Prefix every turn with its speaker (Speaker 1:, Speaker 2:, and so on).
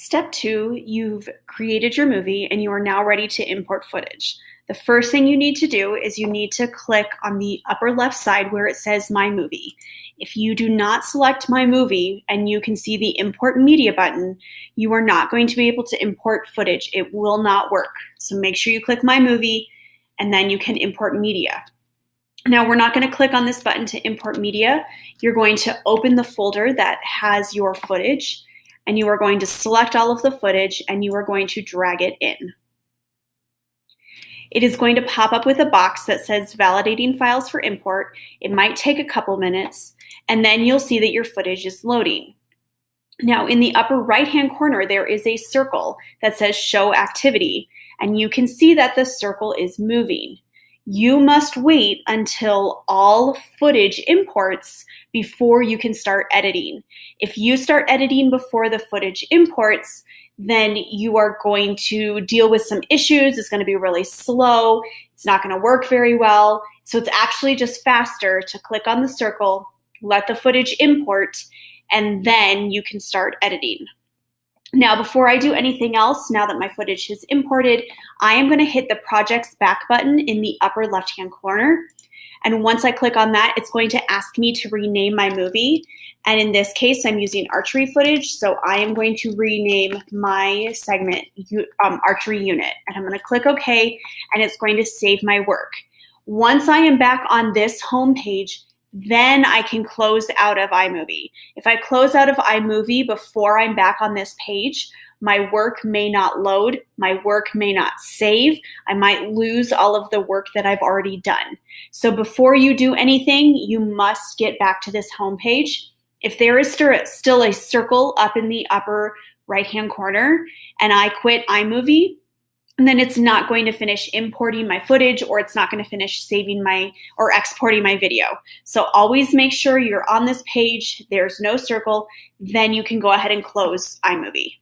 Speaker 1: Step 2, you've created your movie and you are now ready to import footage. The first thing you need to do is you need to click on the upper left side where it says My Movie. If you do not select My Movie and you can see the Import Media button, you are not going to be able to import footage. It will not work. So make sure you click My Movie and then you can import media. Now, we're not going to click on this button to import media. You're going to open the folder that has your footage, and you are going to select all of the footage and you are going to drag it in. It is going to pop up with a box that says validating files for import. It might take a couple minutes, and then you'll see that your footage is loading. Now, in the upper right-hand corner, there is a circle that says show activity, and you can see that the circle is moving. You must wait until all footage imports before you can start editing. If you start editing before the footage imports, then you are going to deal with some issues. It's going to be really slow. It's not going to work very well. So it's actually just faster to click on the circle, let the footage import, and then you can start editing. Now, before I do anything else, now that my footage is imported, I am going to hit the Projects Back button in the upper left-hand corner. And once I click on that, it's going to ask me to rename my movie. And in this case, I'm using archery footage, so I am going to rename my segment Archery Unit. And I'm going to click OK, and it's going to save my work. Once I am back on this home page, then I can close out of iMovie. If I close out of iMovie before I'm back on this page, my work may not load, my work may not save, I might lose all of the work that I've already done. So before you do anything, you must get back to this home page. If there is still a circle up in the upper right-hand corner and I quit iMovie, and then it's not going to finish importing my footage, or it's not going to finish saving or exporting my video. So always make sure you're on this page, there's no circle, then you can go ahead and close iMovie.